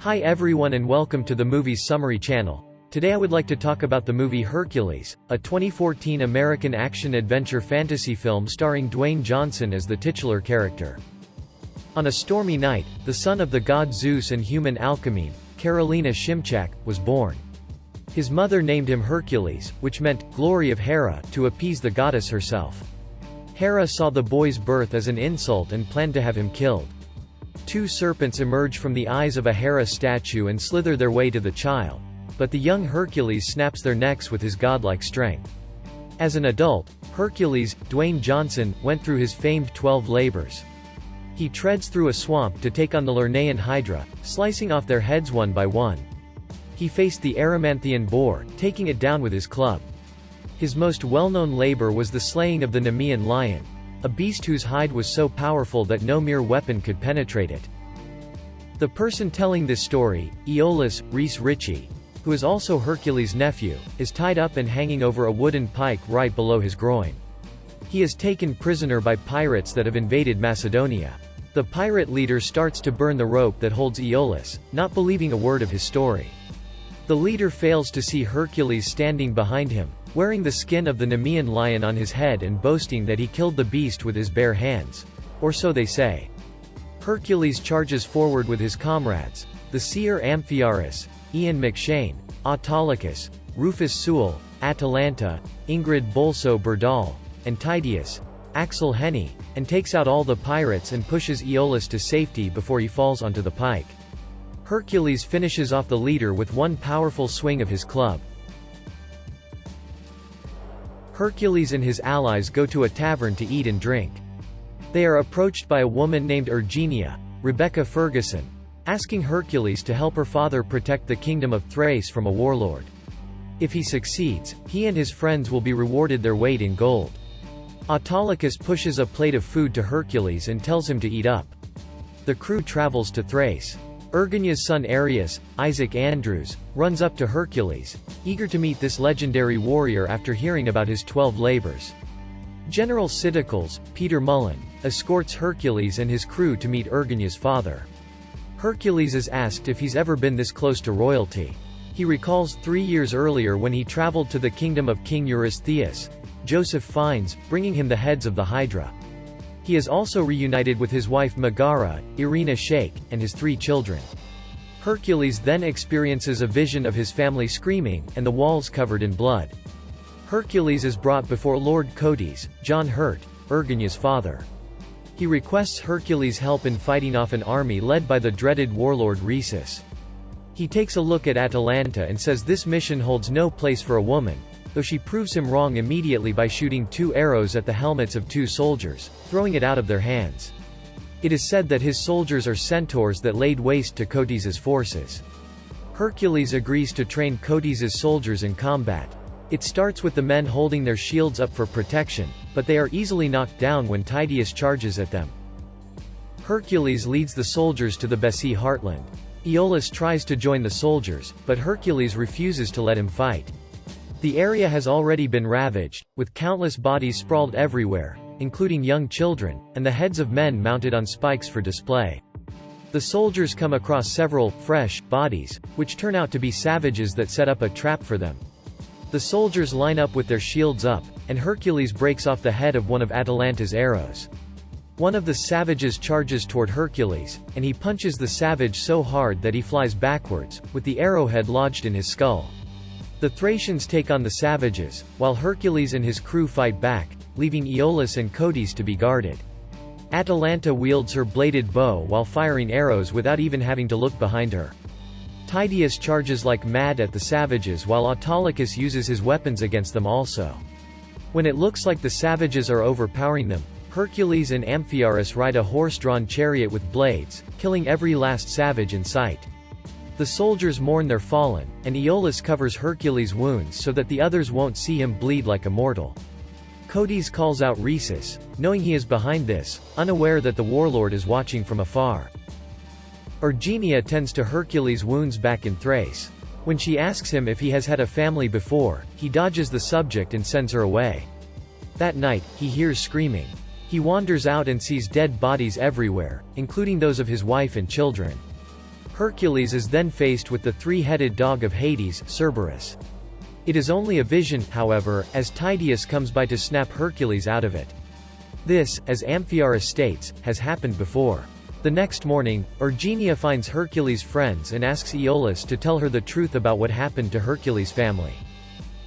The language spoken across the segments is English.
Hi everyone and welcome to the Movies Summary channel. Today I would like to talk about the movie Hercules, a 2014 American action-adventure fantasy film starring Dwayne Johnson as the titular character. On a stormy night, the son of the god Zeus and human Alcmene, Carolina Shimchak, was born. His mother named him Hercules, which meant, glory of Hera, to appease the goddess herself. Hera saw the boy's birth as an insult and planned to have him killed. Two serpents emerge from the eyes of a Hera statue and slither their way to the child, but the young Hercules snaps their necks with his godlike strength. As an adult, Hercules, Dwayne Johnson, went through his famed 12 labors. He treads through a swamp to take on the Lernaean Hydra, slicing off their heads one by one. He faced the Erymanthian boar, taking it down with his club. His most well-known labor was the slaying of the Nemean lion, a beast whose hide was so powerful that no mere weapon could penetrate it. The person telling this story, Aeolus Reese Ritchie, who is also Hercules' nephew, is tied up and hanging over a wooden pike right below his groin. He is taken prisoner by pirates that have invaded Macedonia. The pirate leader starts to burn the rope that holds Aeolus, not believing a word of his story. The leader fails to see Hercules standing behind him, wearing the skin of the Nemean lion on his head and boasting that he killed the beast with his bare hands. Or so they say. Hercules charges forward with his comrades, the seer Amphiaraus, Ian McShane, Autolycus, Rufus Sewell, Atalanta, Ingrid Bolso Berdal, and Tydeus, Axel Henny, and takes out all the pirates and pushes Aeolus to safety before he falls onto the pike. Hercules finishes off the leader with one powerful swing of his club. Hercules and his allies go to a tavern to eat and drink. They are approached by a woman named Erginia, Rebecca Ferguson, asking Hercules to help her father protect the Kingdom of Thrace from a warlord. If he succeeds, he and his friends will be rewarded their weight in gold. Autolycus pushes a plate of food to Hercules and tells him to eat up. The crew travels to Thrace. Erginia's son Arius, Isaac Andrews, runs up to Hercules, eager to meet this legendary warrior after hearing about his 12 labors. General Sidicles, Peter Mullen, escorts Hercules and his crew to meet Erginia's father. Hercules is asked if he's ever been this close to royalty. He recalls 3 years earlier when he traveled to the kingdom of King Eurystheus. Joseph finds, bringing him the heads of the Hydra. He is also reunited with his wife Megara, Irina Shayk, and his 3 children. Hercules then experiences a vision of his family screaming, and the walls covered in blood. Hercules is brought before Lord Codes, John Hurt, Erginia's father. He requests Hercules' help in fighting off an army led by the dreaded warlord Rhesus. He takes a look at Atalanta and says this mission holds no place for a woman, though she proves him wrong immediately by shooting 2 arrows at the helmets of 2 soldiers, throwing it out of their hands. It is said that his soldiers are centaurs that laid waste to Codes' forces. Hercules agrees to train Codes' soldiers in combat. It starts with the men holding their shields up for protection, but they are easily knocked down when Tydeus charges at them. Hercules leads the soldiers to the Bessi heartland. Aeolus tries to join the soldiers, but Hercules refuses to let him fight. The area has already been ravaged, with countless bodies sprawled everywhere, including young children, and the heads of men mounted on spikes for display. The soldiers come across several, fresh, bodies, which turn out to be savages that set up a trap for them. The soldiers line up with their shields up, and Hercules breaks off the head of one of Atalanta's arrows. One of the savages charges toward Hercules, and he punches the savage so hard that he flies backwards, with the arrowhead lodged in his skull. The Thracians take on the savages, while Hercules and his crew fight back, leaving Aeolus and Codes to be guarded. Atalanta wields her bladed bow while firing arrows without even having to look behind her. Tydeus charges like mad at the savages while Autolycus uses his weapons against them also. When it looks like the savages are overpowering them, Hercules and Amphiaraus ride a horse-drawn chariot with blades, killing every last savage in sight. The soldiers mourn their fallen, and Aeolus covers Hercules' wounds so that the others won't see him bleed like a mortal. Codes calls out Rhesus, knowing he is behind this, unaware that the warlord is watching from afar. Erginia tends to Hercules' wounds back in Thrace. When she asks him if he has had a family before, he dodges the subject and sends her away. That night, he hears screaming. He wanders out and sees dead bodies everywhere, including those of his wife and children. Hercules is then faced with the three-headed dog of Hades, Cerberus. It is only a vision, however, as Tydeus comes by to snap Hercules out of it. This, as Amphiaraus states, has happened before. The next morning, Erginia finds Hercules' friends and asks Aeolus to tell her the truth about what happened to Hercules' family.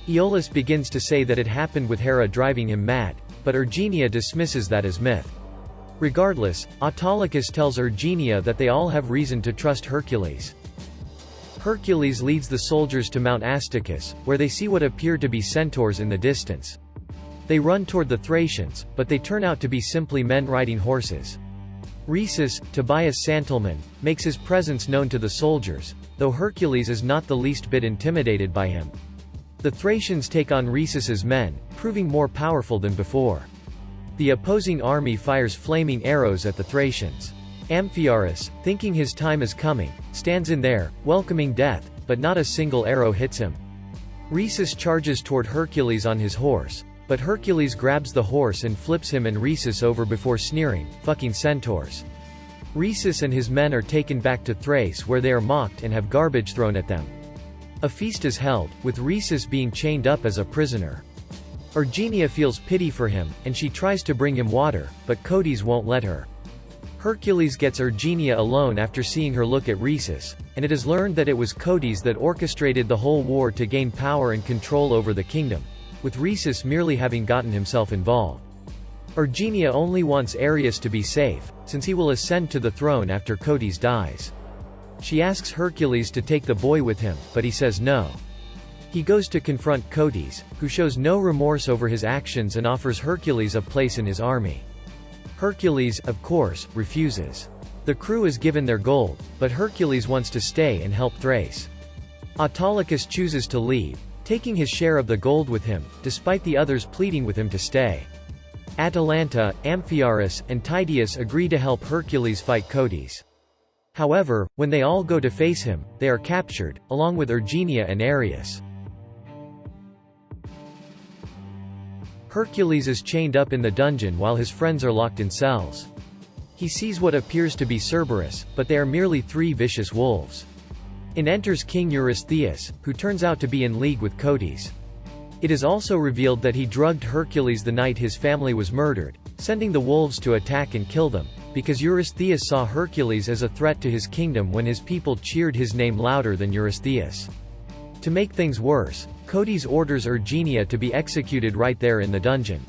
Aeolus begins to say that it happened with Hera driving him mad, but Erginia dismisses that as myth. Regardless, Autolycus tells Erginia that they all have reason to trust Hercules. Hercules leads the soldiers to Mount Astacus, where they see what appear to be centaurs in the distance. They run toward the Thracians, but they turn out to be simply men riding horses. Rhesus, Tobias' Santalman, makes his presence known to the soldiers, though Hercules is not the least bit intimidated by him. The Thracians take on Rhesus's men, proving more powerful than before. The opposing army fires flaming arrows at the Thracians. Amphiaraus, thinking his time is coming, stands in there, welcoming death, but not a single arrow hits him. Rhesus charges toward Hercules on his horse, but Hercules grabs the horse and flips him and Rhesus over before sneering, "Fucking centaurs." Rhesus and his men are taken back to Thrace where they are mocked and have garbage thrown at them. A feast is held, with Rhesus being chained up as a prisoner. Erginia feels pity for him, and she tries to bring him water, but Codies won't let her. Hercules gets Erginia alone after seeing her look at Rhesus, and it is learned that it was Codies that orchestrated the whole war to gain power and control over the kingdom, with Rhesus merely having gotten himself involved. Erginia only wants Ares to be safe, since he will ascend to the throne after Codies dies. She asks Hercules to take the boy with him, but he says no. He goes to confront Codies, who shows no remorse over his actions and offers Hercules a place in his army. Hercules, of course, refuses. The crew is given their gold, but Hercules wants to stay and help Thrace. Autolycus chooses to leave, taking his share of the gold with him, despite the others pleading with him to stay. Atalanta, Amphiaraus, and Tydeus agree to help Hercules fight Codies. However, when they all go to face him, they are captured, along with Erginia and Ares. Hercules is chained up in the dungeon while his friends are locked in cells. He sees what appears to be Cerberus, but they are merely three vicious wolves. In enters King Eurystheus, who turns out to be in league with Codies. It is also revealed that he drugged Hercules the night his family was murdered, sending the wolves to attack and kill them, because Eurystheus saw Hercules as a threat to his kingdom when his people cheered his name louder than Eurystheus. To make things worse, Codies orders Erginia to be executed right there in the dungeon.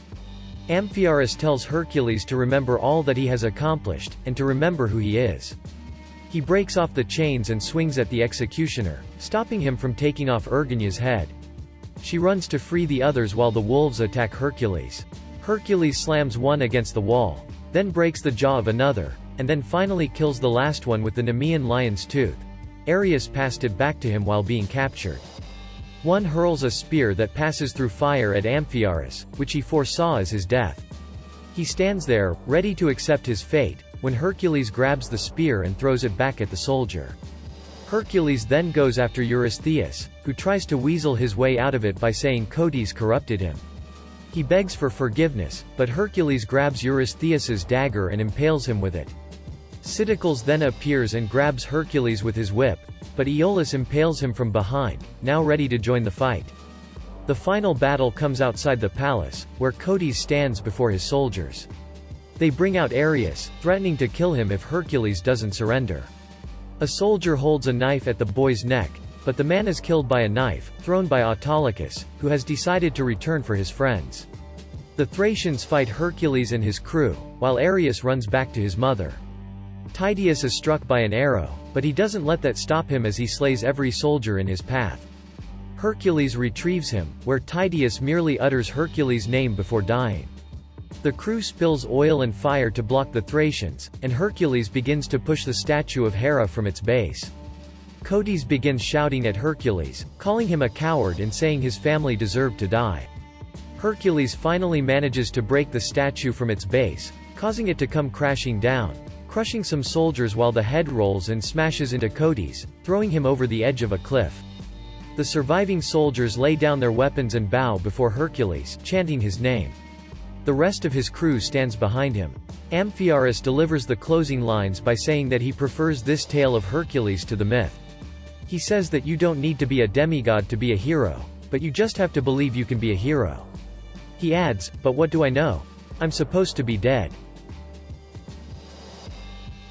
Amphiaraus tells Hercules to remember all that he has accomplished, and to remember who he is. He breaks off the chains and swings at the executioner, stopping him from taking off Erginia's head. She runs to free the others while the wolves attack Hercules. Hercules slams one against the wall, then breaks the jaw of another, and then finally kills the last one with the Nemean lion's tooth. Ares passed it back to him while being captured. One hurls a spear that passes through fire at Amphiaraus, which he foresaw as his death. He stands there, ready to accept his fate, when Hercules grabs the spear and throws it back at the soldier. Hercules then goes after Eurystheus, who tries to weasel his way out of it by saying Codies corrupted him. He begs for forgiveness, but Hercules grabs Eurystheus's dagger and impales him with it. Cydicles then appears and grabs Hercules with his whip, but Aeolus impales him from behind, now ready to join the fight. The final battle comes outside the palace, where Codies stands before his soldiers. They bring out Ares, threatening to kill him if Hercules doesn't surrender. A soldier holds a knife at the boy's neck, but the man is killed by a knife, thrown by Autolycus, who has decided to return for his friends. The Thracians fight Hercules and his crew, while Ares runs back to his mother. Tydeus is struck by an arrow, but he doesn't let that stop him as he slays every soldier in his path. Hercules retrieves him, where Tydeus merely utters Hercules' name before dying. The crew spills oil and fire to block the Thracians, and Hercules begins to push the statue of Hera from its base. Codies begins shouting at Hercules, calling him a coward and saying his family deserved to die. Hercules finally manages to break the statue from its base, causing it to come crashing down, crushing some soldiers while the head rolls and smashes into Codies, throwing him over the edge of a cliff. The surviving soldiers lay down their weapons and bow before Hercules, chanting his name. The rest of his crew stands behind him. Amphiaraus delivers the closing lines by saying that he prefers this tale of Hercules to the myth. He says that you don't need to be a demigod to be a hero, but you just have to believe you can be a hero. He adds, "But what do I know? I'm supposed to be dead."